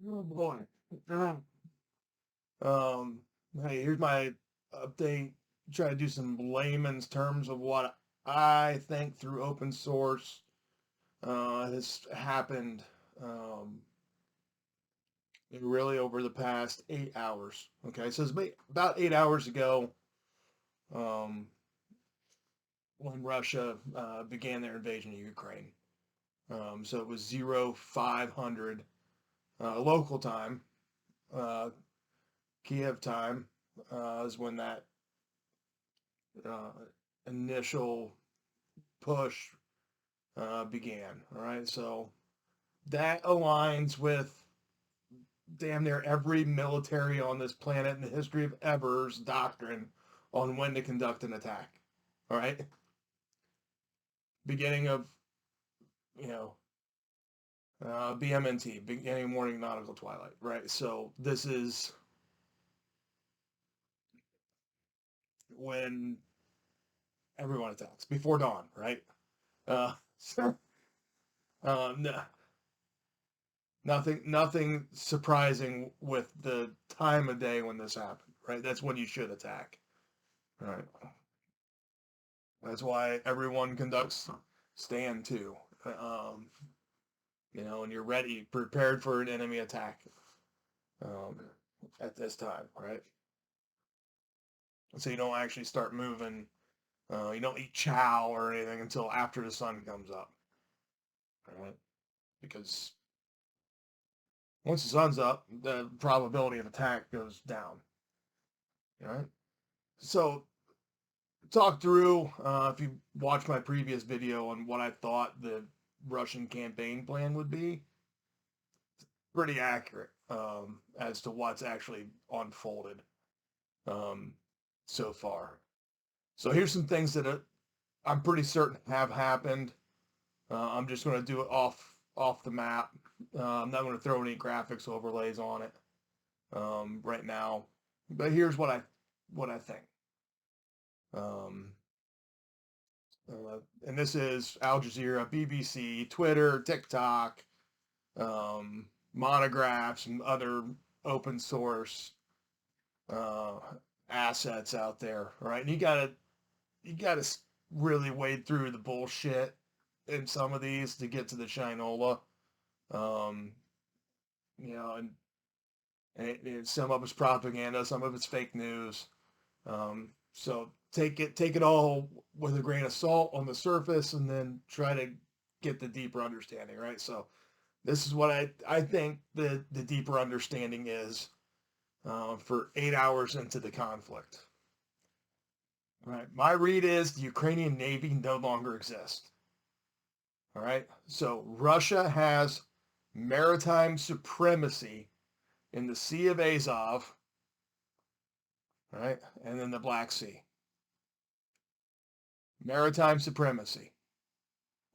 Oh boy. Um, hey, here's my update. Try to do some layman's terms of what I think through open source has happened really over the past 8 hours. Okay, so it's about 8 hours ago um, when Russia began their invasion of Ukraine. So it was 0500 local time, uh, Kiev time is when that uh, initial push began. All right, so that aligns with damn near every military on this planet in the history of ever's doctrine on when to conduct an attack. All right, beginning of you know BMNT, beginning of morning nautical twilight. Right, so this is when everyone attacks before dawn. Right, so no, nothing surprising with the time of day when this happened, right? That's when you should attack. Right. That's why everyone conducts stand too. Um, and you're ready, prepared for an enemy attack um, at this time, right? So you don't actually start moving. You don't eat chow or anything until after the sun comes up, right? Because once the sun's up, the probability of attack goes down, right? So talk through if you watch my previous video on what I thought the Russian campaign plan would be. Pretty accurate as to what's actually unfolded um, so far. So here's some things that I'm pretty certain have happened. I'm just going to do it off the map. I'm not going to throw any graphics overlays on it right now. But here's what I think. Um, and this is Al Jazeera, BBC, Twitter, TikTok, monographs, and other open source uh, assets out there, right? And you gotta really wade through the bullshit in some of these to get to the Shinola. Um, and some of it's propaganda, some of it's fake news. So take it all with a grain of salt on the surface, and then try to get the deeper understanding, right? So this is what I think the deeper understanding is for 8 hours into the conflict. Right. My read is the Ukrainian Navy no longer exists. All right. So Russia has maritime supremacy in the Sea of Azov, right, and then the Black Sea. Maritime supremacy.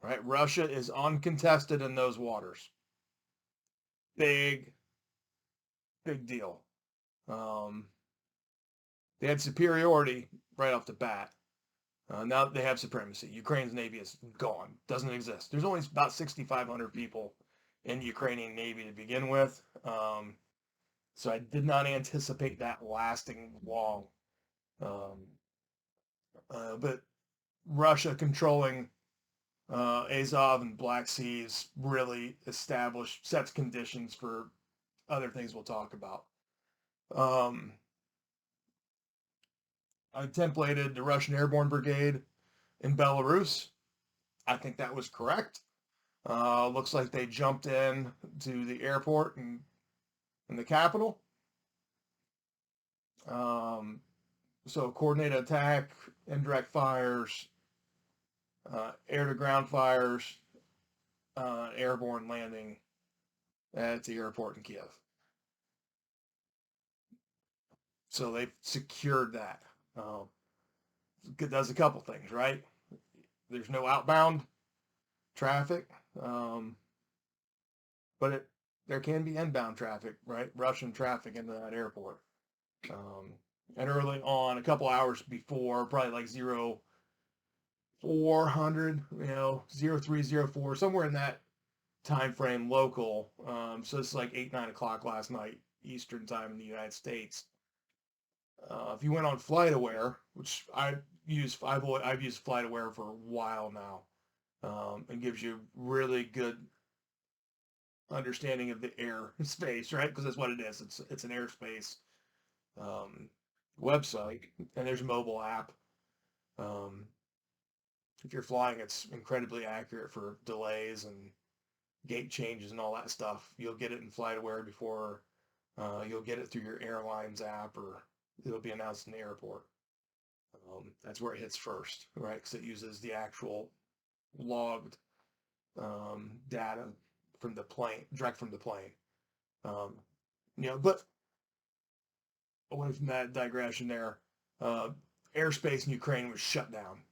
Right. Russia is uncontested in those waters. Big, big deal. Um, they had superiority right off the bat. Now they have supremacy. Ukraine's navy is gone, doesn't exist. There's only about 6,500 people in the Ukrainian navy to begin with. So I did not anticipate that lasting long. Um, but Russia controlling Azov and Black Seas really sets conditions for other things we'll talk about. Um, I templated the Russian Airborne Brigade in Belarus. I think that was correct. Looks like they jumped in to the airport and in the capital. Um, so coordinated attack, indirect fires, air to ground fires, airborne landing at the airport in Kiev. So they've secured that. It does a couple things, right? There's no outbound traffic, um, but there can be inbound traffic, right? Russian traffic into that airport. Um, and early on, a couple hours before, probably like 0400, 0304, somewhere in that time frame local. So it's like 8, 9 o'clock last night Eastern time in the United States. If you went on FlightAware, which I've used FlightAware for a while now, and gives you really good understanding of the air space, right? Because that's what it is. It's an airspace um, website, and there's a mobile app. Um, if you're flying, it's incredibly accurate for delays and gate changes and all that stuff. You'll get it in FlightAware before you'll get it through your airline's app, or it'll be announced in the airport. That's where it hits first, right? Because it uses the actual logged data from the plane, direct from the plane. But away from that digression there, airspace in Ukraine was shut down.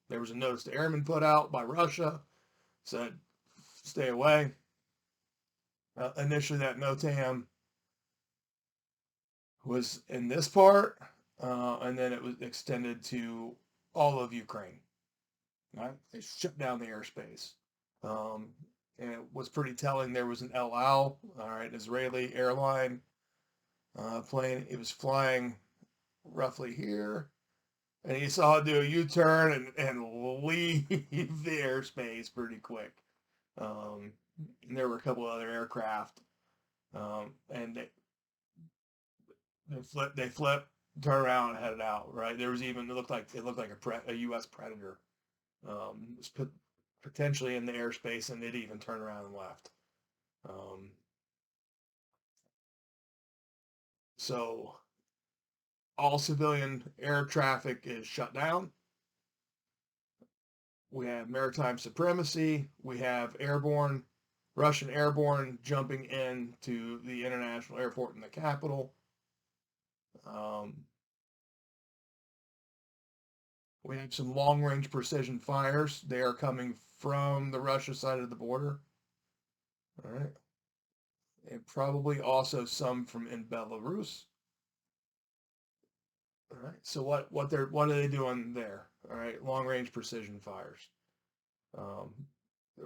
There was a notice to airmen put out by Russia, said stay away. Initially, that NOTAM was in this part, and then it was extended to all of Ukraine. Right? They shut down the airspace. And it was pretty telling. There was an El Al, all right, Israeli airline plane. It was flying roughly here, and you saw it do a U-turn and leave the airspace pretty quick. And there were a couple other aircraft, and they flip, turn around, and headed out. Right? There was even it looked like a U.S. Predator. Was potentially in the airspace, and it even turned around and left. So all civilian air traffic is shut down. We have maritime supremacy. We have Russian airborne jumping into the international airport in the capital. We have some long-range precision fires. They are coming from the Russia side of the border. All right. And probably also some from in Belarus. All right. So what are they doing there? All right. Long-range precision fires.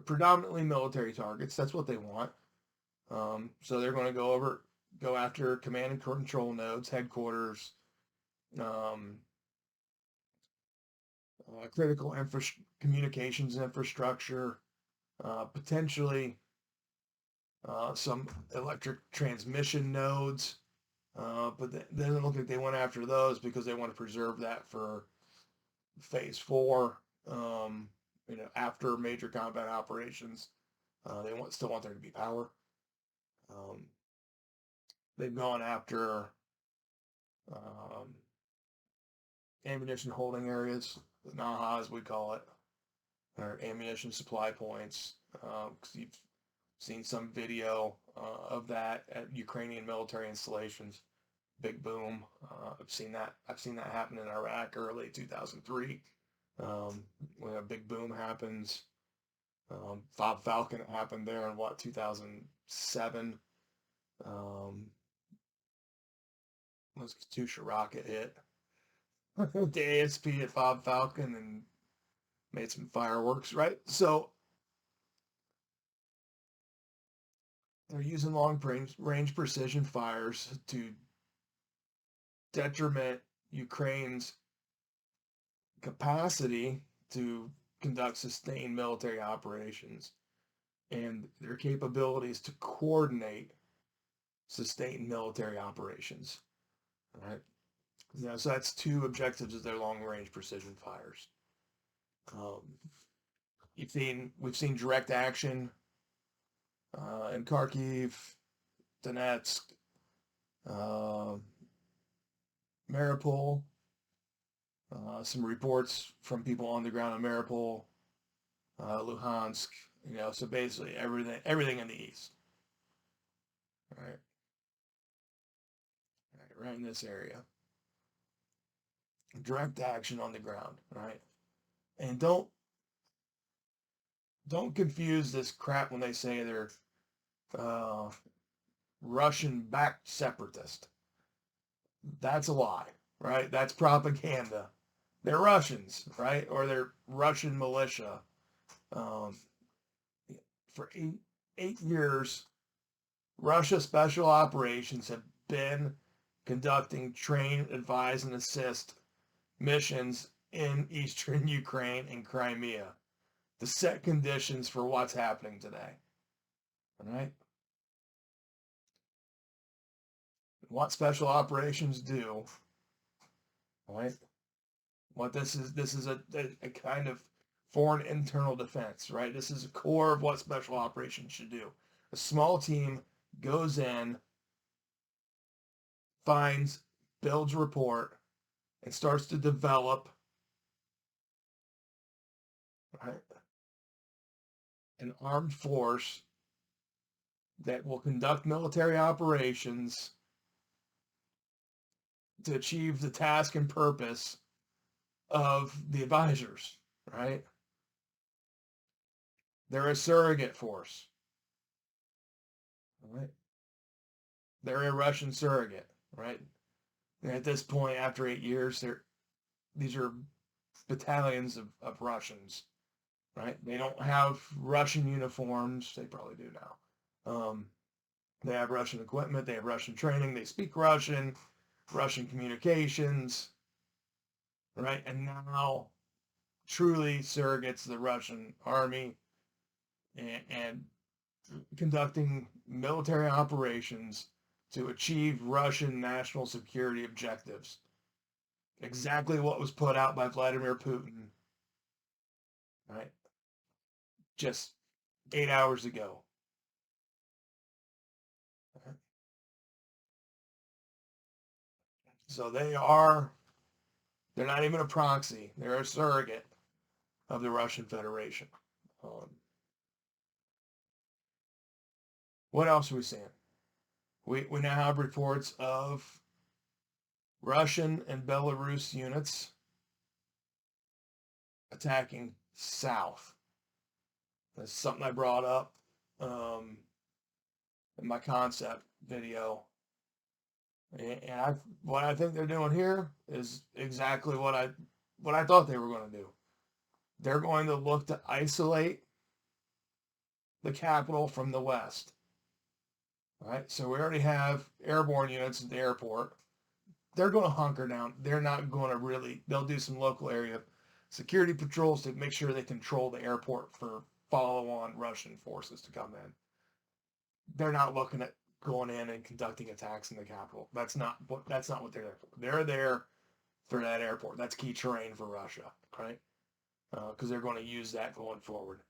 Predominantly military targets. That's what they want. So they're going to go after command and control nodes, headquarters, critical communications infrastructure, potentially some electric transmission nodes. But it doesn't look like they went after those because they want to preserve that for phase 4. After major combat operations, they still want there to be power. They've gone after ammunition holding areas, the Nahas we call it, or ammunition supply points. Because you've seen some video of that at Ukrainian military installations. Big boom. I've seen that happen in Iraq early 2003. When a big boom happens. Fob Falcon happened there in 2007. Those Katyusha rocket hit the ASP at Fob Falcon and made some fireworks, right? So they're using long-range precision fires to detriment Ukraine's capacity to conduct sustained military operations and their capabilities to coordinate sustained military operations. All right. So that's two objectives of their long-range precision fires. We've seen direct action in Kharkiv, Donetsk, Mariupol. Some reports from people on the ground in Mariupol, Luhansk. So basically everything in the east. All right. Right in this area. Direct action on the ground, right? And don't confuse this crap when they say they're Russian-backed separatist. That's a lie, right? That's propaganda. They're Russians, right? Or they're Russian militia. For 8 years, Russia special operations have been conducting train, advise, and assist missions in eastern Ukraine and Crimea to set conditions for what's happening today. All right? What special operations do, all right? What this is a kind of foreign internal defense, right? This is a core of what special operations should do. A small team goes in, finds, builds a report, and starts to develop, right, an armed force that will conduct military operations to achieve the task and purpose of the advisors, right? They're a surrogate force, right? They're a Russian surrogate, right? And at this point, after 8 years, these are battalions of Russians, right? They don't have Russian uniforms. They probably do now. They have Russian equipment. They have Russian training. They speak Russian, Russian communications, right? And now truly surrogates the Russian army and conducting military operations to achieve Russian national security objectives. Exactly what was put out by Vladimir Putin, right? Just 8 hours ago. So they're not even a proxy. They're a surrogate of the Russian Federation. Um, what else are we seeing? We now have reports of Russian and Belarus units attacking south. That's something I brought up in my concept video. And what I think they're doing here is exactly what I thought they were going to do. They're going to look to isolate the capital from the west. All right, so we already have airborne units at the airport. They're going to hunker down. They're not going to really. They'll do some local area security patrols to make sure they control the airport for follow-on Russian forces to come in. They're not looking at going in and conducting attacks in the capital. That's not what they're there for. They're there for that airport. That's key terrain for Russia, right? Because they're going to use that going forward.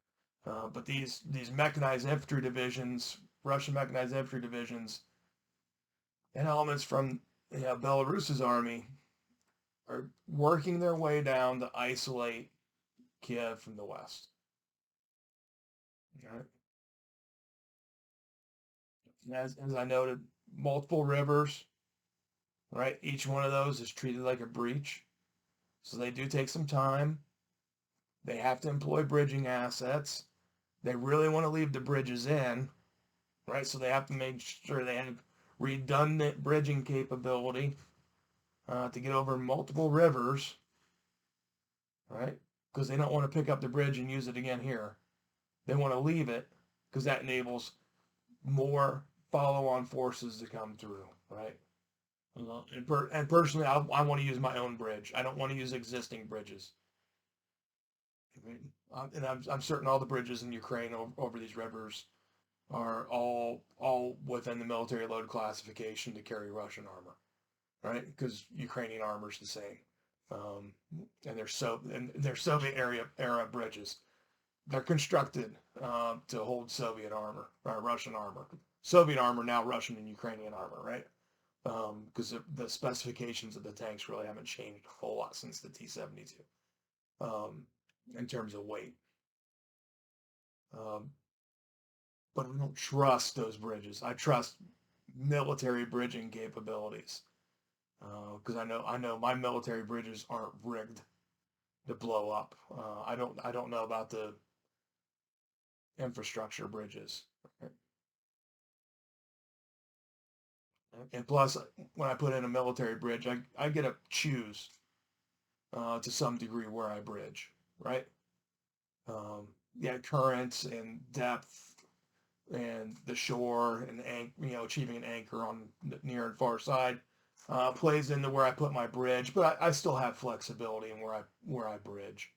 But these mechanized infantry divisions, Russian mechanized infantry divisions, and elements from Belarus's army are working their way down to isolate Kiev from the west. All right. As I noted, multiple rivers, right? Each one of those is treated like a breach. So they do take some time. They have to employ bridging assets. They really want to leave the bridges in, right? So they have to make sure they have redundant bridging capability to get over multiple rivers, right? Because they don't want to pick up the bridge and use it again here. They want to leave it because that enables more follow-on forces to come through, right? And personally, I want to use my own bridge. I don't want to use existing bridges. And I'm certain all the bridges in Ukraine over these rivers are all within the military load classification to carry Russian armor, right? Because Ukrainian armor is the same, and they're Soviet era bridges. They're constructed to hold Soviet armor or Russian armor. Soviet armor now Russian and Ukrainian armor, right? Because the specifications of the tanks really haven't changed a whole lot since the T-72 in terms of weight. But I don't trust those bridges. I trust military bridging capabilities because I know my military bridges aren't rigged to blow up. I don't know about the infrastructure bridges. And plus, when I put in a military bridge, I get to choose to some degree where I bridge, right? Yeah, currents and depth and the shore and achieving an anchor on the near and far side plays into where I put my bridge, but I still have flexibility in where I bridge.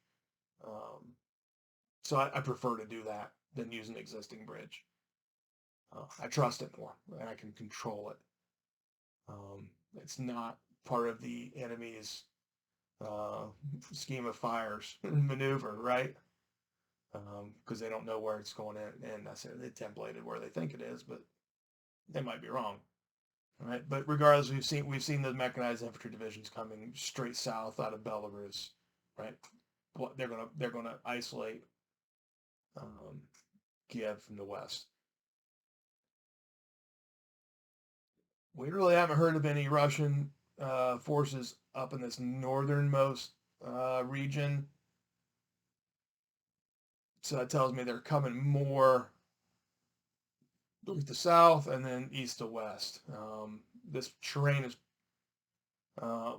So I prefer to do that than use an existing bridge. I trust it more, and I can control it. It's not part of the enemy's uh, scheme of fires maneuver, right? Because they don't know where it's going in, and that's it. They templated where they think it is, but they might be wrong, right? But regardless, we've seen the mechanized infantry divisions coming straight south out of Belarus, right? They're gonna isolate um, Kiev from the west. We really haven't heard of any Russian forces up in this northernmost region, so that tells me they're coming more north to south and then east to west. This terrain is,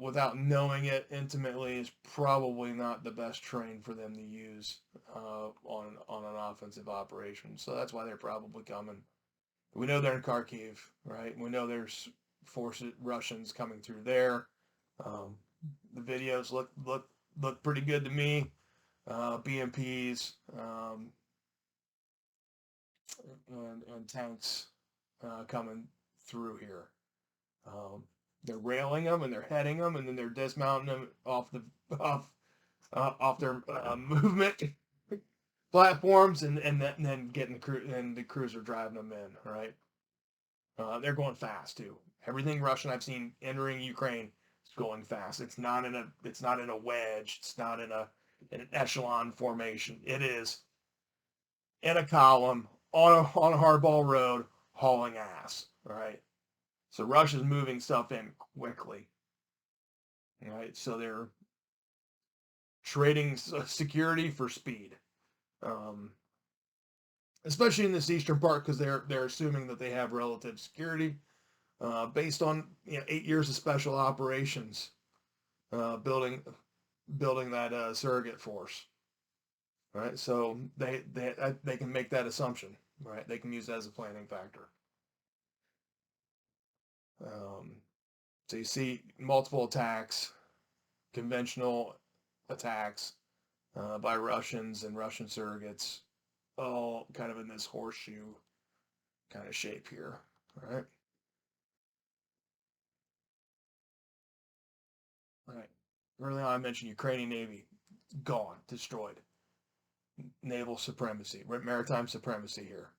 without knowing it intimately, is probably not the best terrain for them to use on an offensive operation. So that's why they're probably coming. We know they're in Kharkiv, right? We know there's forces Russians coming through there. Um, the videos look pretty good to me. BMPs and tanks coming through here. Um, they're railing them and they're heading them, and then they're dismounting them off their movement platforms, and then getting the cruiser driving them in. Right, they're going fast too. Everything Russian I've seen entering Ukraine is going fast. It's not in a wedge. It's not in an echelon formation. It is in a column on a hardball road hauling ass. All right. So Russia's moving stuff in quickly. All right. So they're trading security for speed, um, especially in this eastern part because they're assuming that they have relative security based on 8 years of special operations, building that surrogate force. Right. So they can make that assumption. Right. They can use that as a planning factor. Um, so you see multiple attacks, conventional attacks by Russians and Russian surrogates, all kind of in this horseshoe kind of shape here. All right. All right. Earlier on, I mentioned Ukrainian Navy gone, destroyed. Naval supremacy, maritime supremacy here.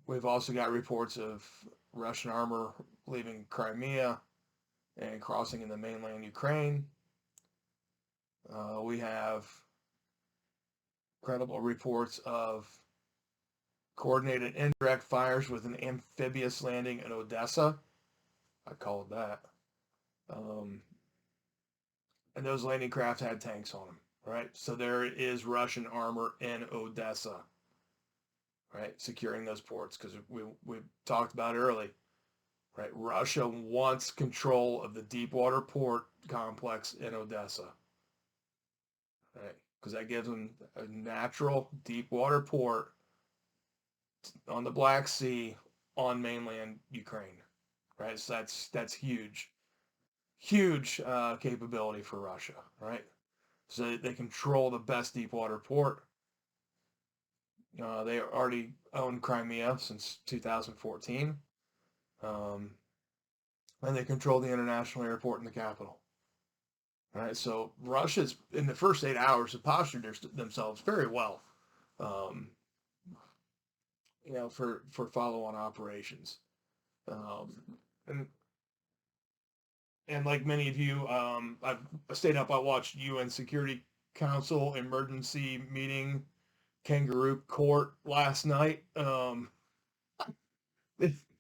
We've also got reports of Russian armor leaving Crimea and crossing into mainland Ukraine. We have credible reports of coordinated indirect fires with an amphibious landing in Odessa. I call it that. Um, and those landing craft had tanks on them, right? So there is Russian armor in Odessa, right? Securing those ports because we talked about it early, right? Russia wants control of the deep water port complex in Odessa, right? Because that gives them a natural deep water port on the Black Sea on mainland Ukraine, right? So that's huge, huge capability for Russia, right? So they control the best deep water port. They already own Crimea since 2014, and they control the international airport in the capital. All right, so Russia's in the first 8 hours have postured themselves very well, um, for follow-on operations. Um, and and like many of you, I've stayed up. I watched UN Security Council emergency meeting kangaroo court last night. The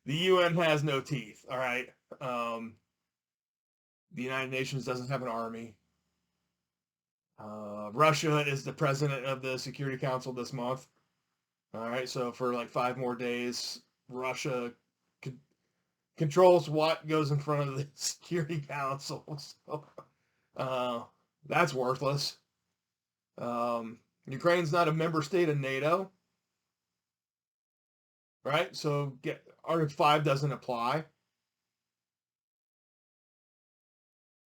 UN has no teeth. All right. Um, the United Nations doesn't have an army. Russia is the president of the Security Council this month. All right. So for like 5 more days, Russia controls what goes in front of the Security Council. So, uh, that's worthless. Ukraine's not a member state of NATO. right? So Article 5 doesn't apply.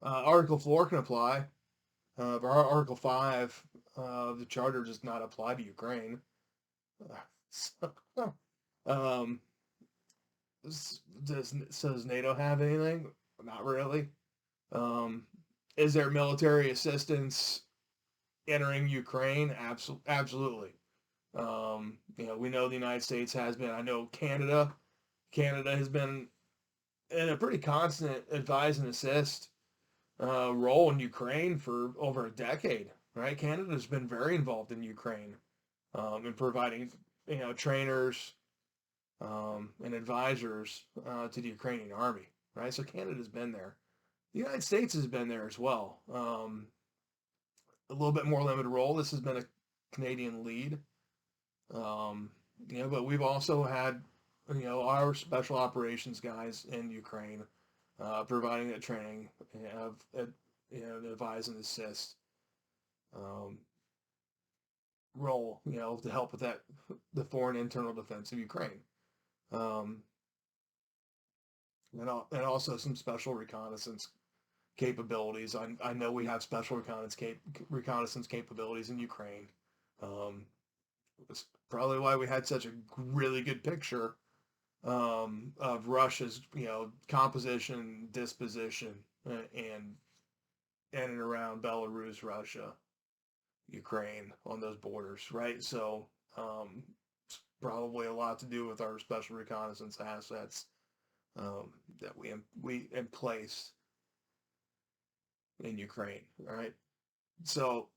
Article 4 can apply, but Article 5 of the Charter does not apply to Ukraine. So, um, does NATO have anything? Not really. Um, is there military assistance entering Ukraine? Absolutely. We know the United States has been. I know Canada. Canada has been in a pretty constant advise and assist role in Ukraine for over a decade. Right? Canada's been very involved in Ukraine in providing trainers and advisors to the Ukrainian army. Right? So Canada's been there. The United States has been there as well. A little bit more limited role. This has been a Canadian lead. Um, but we've also had, our special operations guys in Ukraine, providing that training of, advise and assist um, role, to help with the foreign internal defense of Ukraine. Um, and also some special reconnaissance capabilities. I know we have special reconnaissance capabilities in Ukraine. It's probably why we had such a really good picture of Russia's, composition, disposition, and in and around Belarus, Russia, Ukraine on those borders, right? So it's probably a lot to do with our special reconnaissance assets that we in place in Ukraine, all right? So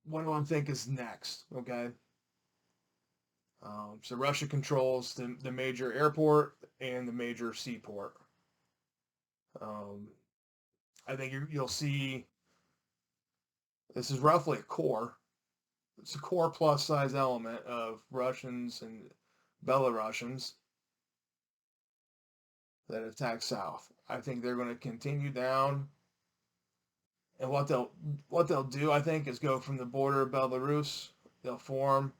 what do I think is next? Okay. So Russia controls the major airport and the major seaport. Um, I think you'll see this is roughly a core. It's a core plus size element of Russians and Belarusians that attack south. I think they're going to continue down, and what they'll do, I think, is go from the border of Belarus. They'll form,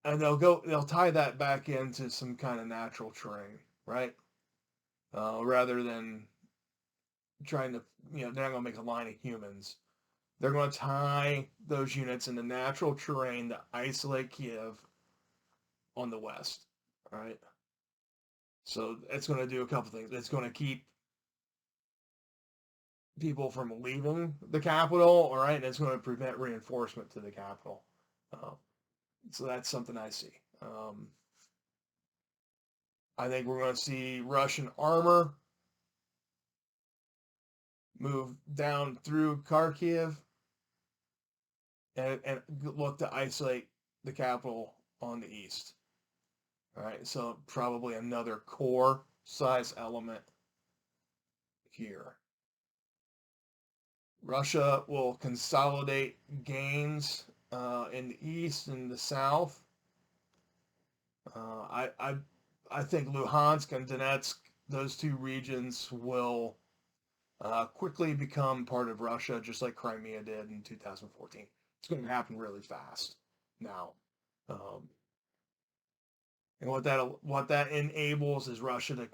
and they'll tie that back into some kind of natural terrain, right? Rather than trying to, they're not going to make a line of humans. They're going to tie those units in the natural terrain to isolate Kiev on the west. All right. So it's going to do a couple things. It's going to keep people from leaving the capital, all right, and it's going to prevent reinforcement to the capital. Uh, so that's something I see. I think we're going to see Russian armor move down through Kharkiv and look to isolate the capital on the east. All right, so probably another core size element here. Russia will consolidate gains in the east and the south. I think Luhansk and Donetsk, those two regions, will quickly become part of Russia, just like Crimea did in 2014. It's going to happen really fast now. And what that enables is Russia to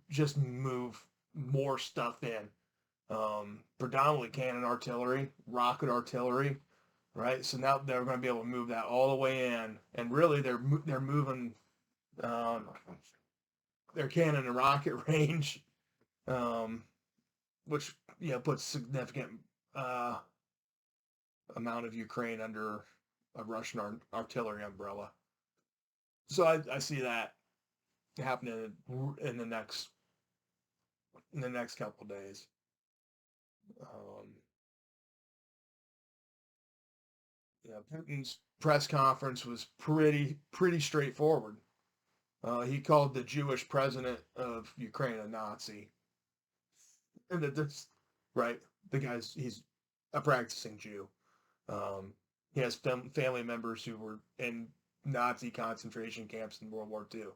just move more stuff in, predominantly cannon artillery, rocket artillery, right? So now they're going to be able to move that all the way in, and really they're moving um, their cannon and rocket range, which puts significant uh, amount of Ukraine under a Russian artillery umbrella. So I see that happening in the next couple of days. Um, Putin's press conference was pretty straightforward. He called the Jewish president of Ukraine a Nazi, and that's right. He's a practicing Jew. He has family members who were in Nazi concentration camps in World War II,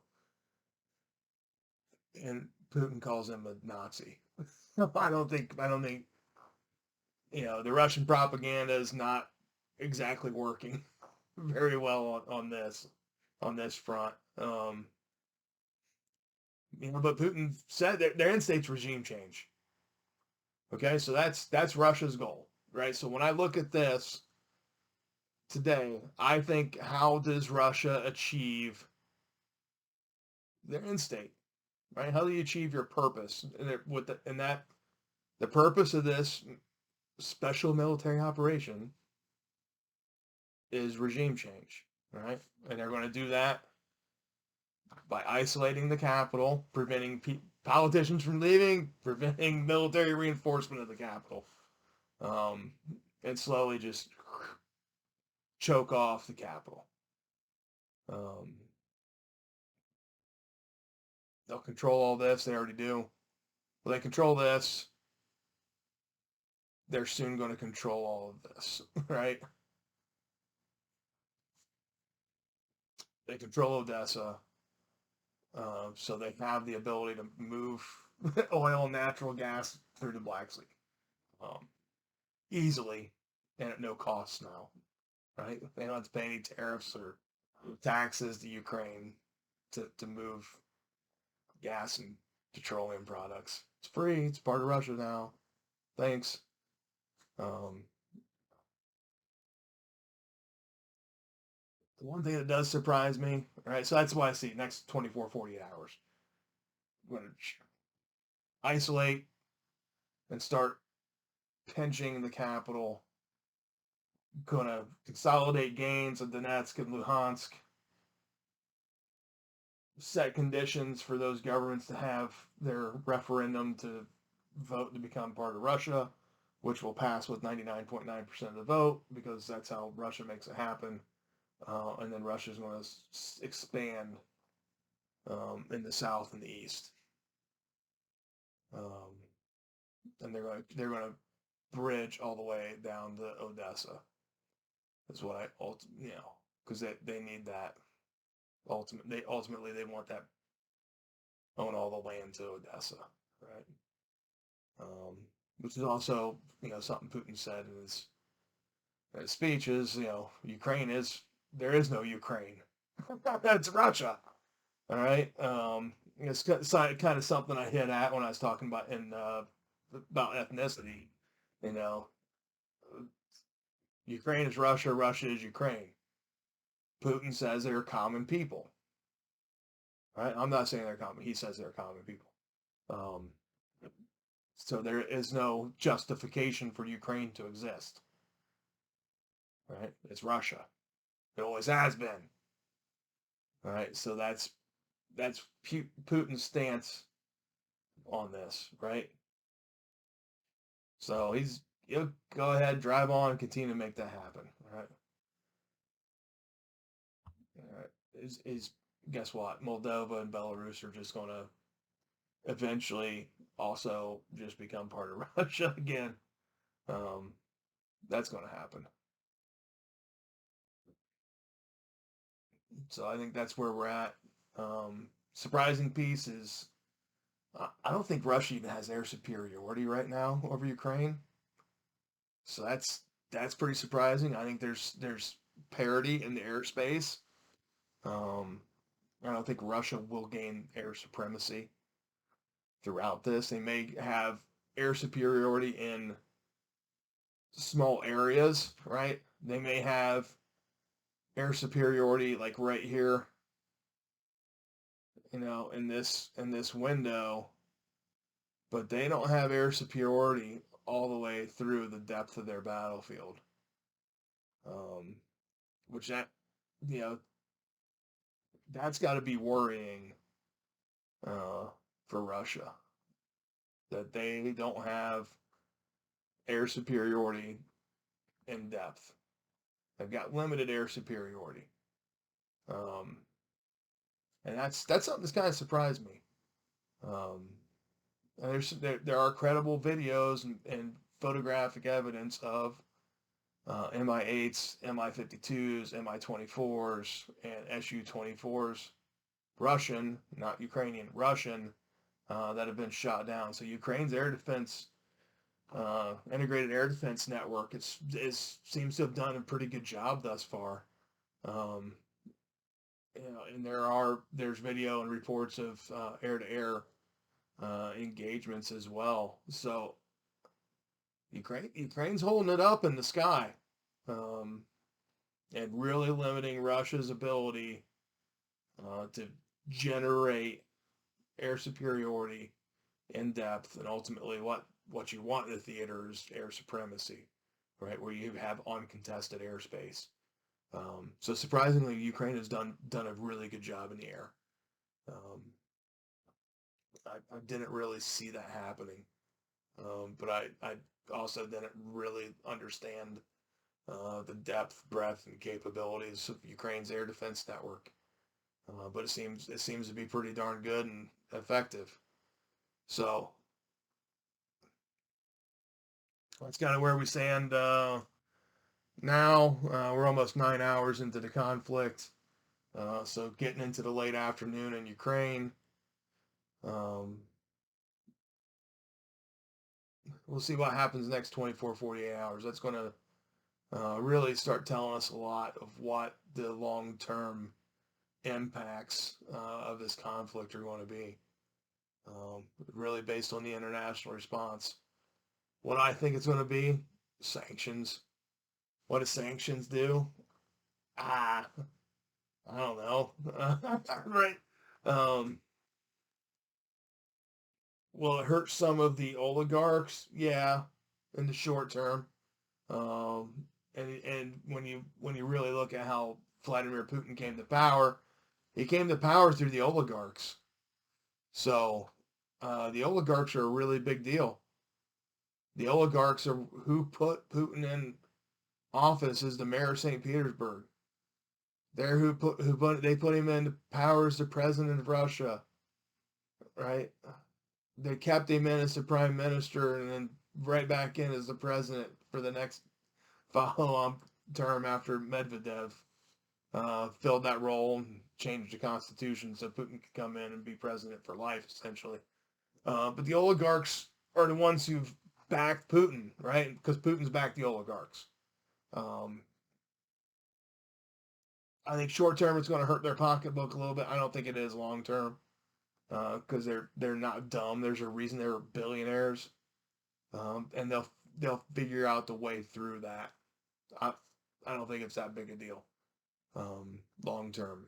and Putin calls him a Nazi. I don't think the Russian propaganda is not exactly working very well on this front. But Putin said that their end state's regime change. Okay, so that's Russia's goal, right? So when I look at this today, I think, how does Russia achieve their end state, right? How do you achieve your purpose? The purpose of this special military operation is regime change, right? And they're going to do that by isolating the capital, preventing politicians from leaving, preventing military reinforcement of the capital, um, and slowly just choke off the capital. Um, they'll control all this. They already do. Well, they control this. They're soon going to control all of this, right? They control Odessa, so they have the ability to move oil and natural gas through the Black Sea um, easily and at no cost now, right? They don't have to pay any tariffs or taxes to Ukraine to move gas and petroleum products. It's free. It's part of Russia now. Thanks. Um, the one thing that does surprise me, right? So that's why I see next 24, 48 hours. I'm going to isolate and start pinching the capital. Going to consolidate gains of Donetsk and Luhansk. Set conditions for those governments to have their referendum to vote to become part of Russia, which will pass with 99.9% of the vote because that's how Russia makes it happen. And then Russia's going to expand in the south and the east, and they're going to bridge all the way down to Odessa. That's what because they need that ultimately they want that own all the land to Odessa, right? Which is also something Putin said in his speech is there is no Ukraine. That's Russia. All right. It's kind of something I hit at when I was talking about about ethnicity. You know, Ukraine is Russia. Russia is Ukraine. Putin says they're common people. Right? I'm not saying they're common. He says they're common people. Um, so there is no justification for Ukraine to exist. Right? It's Russia. It always has been. All right. So that's Putin's stance on this, right? So he'll go ahead, drive on, and continue to make that happen. All right. All right. Is guess what? Moldova and Belarus are just going to eventually also just become part of Russia again. Um, that's going to happen. So I think that's where we're at. Surprising piece is I don't think Russia even has air superiority right now over Ukraine. So that's pretty surprising. I think there's parity in the airspace. Um, I don't think Russia will gain air supremacy throughout this. They may have air superiority in small areas, right? They may have air superiority like right here, in this window, but they don't have air superiority all the way through the depth of their battlefield. Which you know, that's got to be worrying for Russia that they don't have air superiority in depth. They've got limited air superiority, um, and that's something that's kind of surprised me. Um, and there are credible videos and photographic evidence of Mi-8s, Mi-52s, Mi-24s, and Su-24s, Russian, not Ukrainian, Russian, that have been shot down. So Ukraine's air defense, integrated air defense network, seems to have done a pretty good job thus far Um, and there's video and reports of air-to-air engagements as well. So Ukraine's holding it up in the sky, um, and really limiting Russia's ability to generate air superiority in depth, and ultimately what you want in the theater is air supremacy, right, where you have uncontested airspace. So surprisingly, Ukraine has done a really good job in the air. Um, I didn't really see that happening, but I also didn't really understand the depth, breadth, and capabilities of Ukraine's air defense network. But it seems to be pretty darn good and effective. So that's kind of where we stand now. We're almost 9 hours into the conflict, so getting into the late afternoon in Ukraine. Um, we'll see what happens next 24, 48 hours. That's going to really start telling us a lot of what the long-term impacts of this conflict are going to be. Really based on the international response. What I think it's going to be, sanctions. What do sanctions do? Ah, I don't know. Right. Um, will it hurt some of the oligarchs? Yeah, in the short term. Um, and when you really look at how Vladimir Putin came to power, he came to power through the oligarchs. So the oligarchs are a really big deal. The oligarchs are who put Putin in office as the mayor of St. Petersburg. They're they put him in power as the president of Russia, right? They kept him in as the prime minister and then right back in as the president for the next follow-on term after Medvedev filled that role and changed the constitution so Putin could come in and be president for life, essentially. But the oligarchs are the ones who've backed Putin, right? Because Putin's backed the oligarchs. Um, I think short term it's going to hurt their pocketbook a little bit. I don't think it is long term because they're not dumb. There's a reason they're billionaires, and they'll figure out the way through that. I I don't think it's that big a deal long term.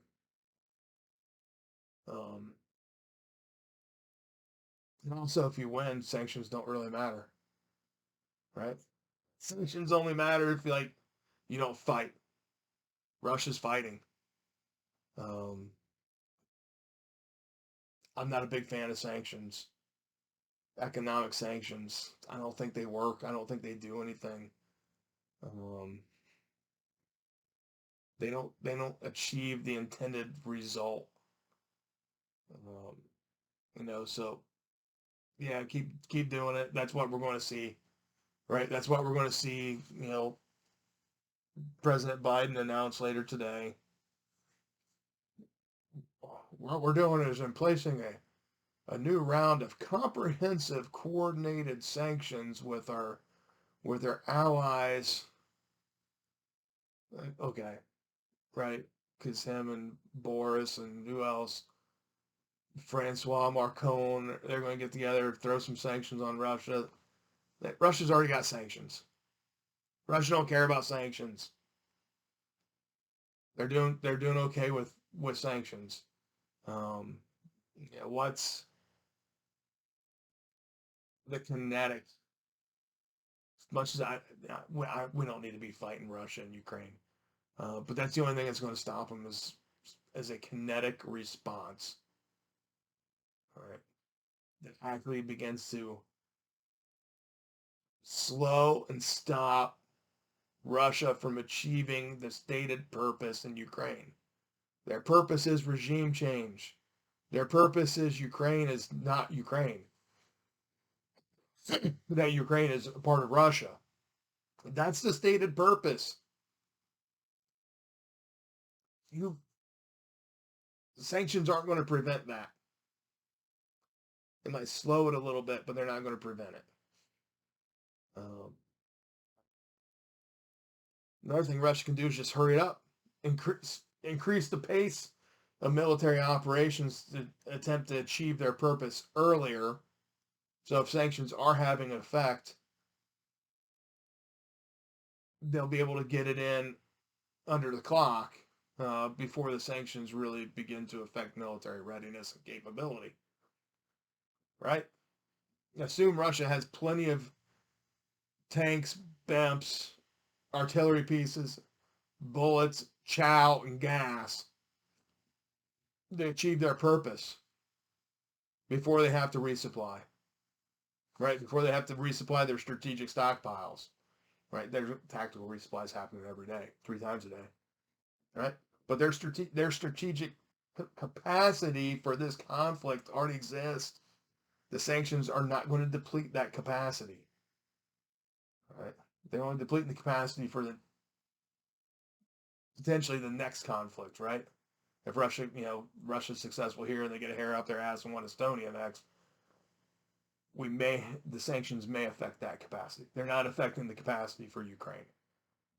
Um, and also, if you win, sanctions don't really matter, right? Sanctions only matter if you don't fight. Russia's fighting. Um, I'm not a big fan of sanctions, economic sanctions. I don't think they work. I don't think they do anything. Um, they don't achieve the intended result. Um, so yeah, keep doing it. That's what we're going to see, right? That's what we're going to see. President Biden announced later today. What we're doing is in placing a new round of comprehensive, coordinated sanctions with our allies. Okay, right? Because him and Boris and who else? Francois Marcon, they're going to get together, throw some sanctions on Russia. Russia's already got sanctions. Russia don't care about sanctions. They're doing okay with sanctions. Um, what's the kinetics? As much as we don't need to be fighting Russia and Ukraine, but that's the only thing that's going to stop them is a kinetic response. All right, that actually begins to slow and stop Russia from achieving the stated purpose in Ukraine. Their purpose is regime change. Their purpose is Ukraine is not Ukraine. That Ukraine is a part of Russia. That's the stated purpose. You Sanctions aren't going to prevent that. They might slow it a little bit, but they're not going to prevent it. Um, Another thing Russia can do is just hurry it up. increase the pace of military operations to attempt to achieve their purpose earlier. So if sanctions are having an effect, they'll be able to get it in under the clock before the sanctions really begin to affect military readiness and capability. Right? Assume Russia has plenty of tanks, BEMPs, artillery pieces, bullets, chow, and gas to achieve their purpose before they have to resupply. Right? Before they have to resupply their strategic stockpiles. Right? Their tactical resupplies happening every day, 3 times a day. Right? But their strategic capacity for this conflict already exists. The sanctions are not going to deplete that capacity. Right? They're only depleting the capacity for the potentially the next conflict, right? If Russia, Russia's successful here and they get a hair up their ass and want Estonia next, the sanctions may affect that capacity. They're not affecting the capacity for Ukraine.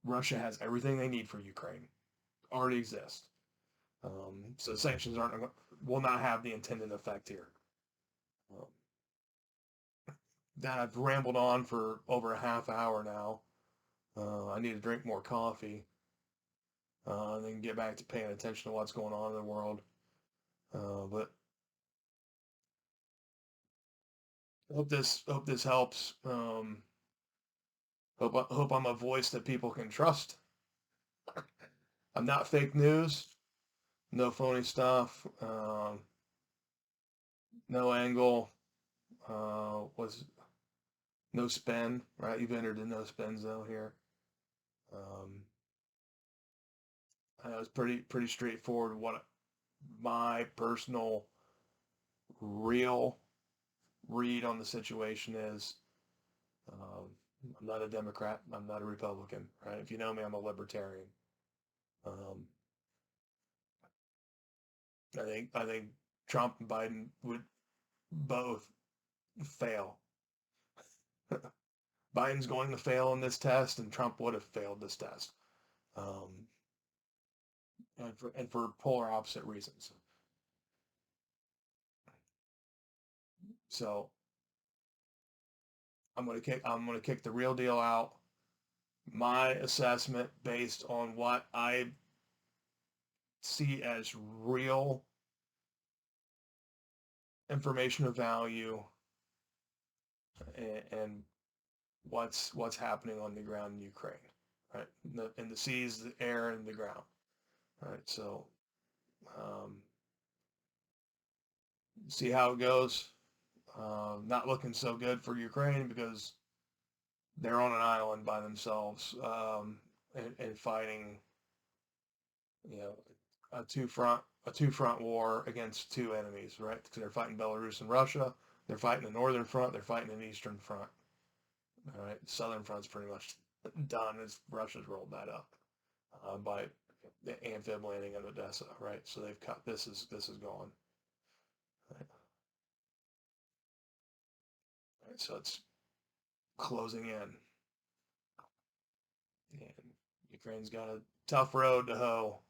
Russia has everything they need for Ukraine, already exists. So sanctions will not have the intended effect here. That I've rambled on for over a half hour now. I need to drink more coffee. And then get back to paying attention to what's going on in the world. But hope this helps. Hope I'm a voice that people can trust. I'm not fake news. No phony stuff. No angle. Was no spin. Right, you've entered the no spin zone here. It was pretty straightforward. What my personal real read on the situation is. I'm not a Democrat. I'm not a Republican. Right? If you know me, I'm a libertarian. I think Trump and Biden would both fail. Biden's going to fail in this test, and Trump would have failed this test, and for polar opposite reasons. So I'm gonna kick the real deal out. My assessment based on what I see as real information of value and what's happening on the ground in Ukraine, right? In the seas, the air, and the ground, right? So, see how it goes. Not looking so good for Ukraine because they're on an island by themselves and fighting, a two front war against 2 enemies, right? Because they're fighting Belarus and Russia. They're fighting the northern front. They're fighting an eastern front. All right, the southern front's pretty much done as Russia's rolled that up by the amphib landing at Odessa, right? So they've cut this is gone. Right? Right, so it's closing in, and Ukraine's got a tough road to hoe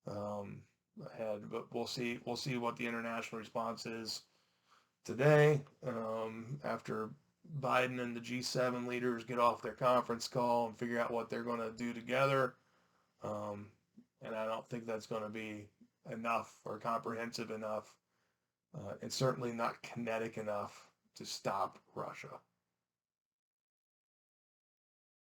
ahead, but we'll see what the international response is today after Biden and the G7 leaders get off their conference call and figure out what they're going to do together. And I don't think that's going to be enough or comprehensive enough. It's certainly not kinetic enough to stop Russia.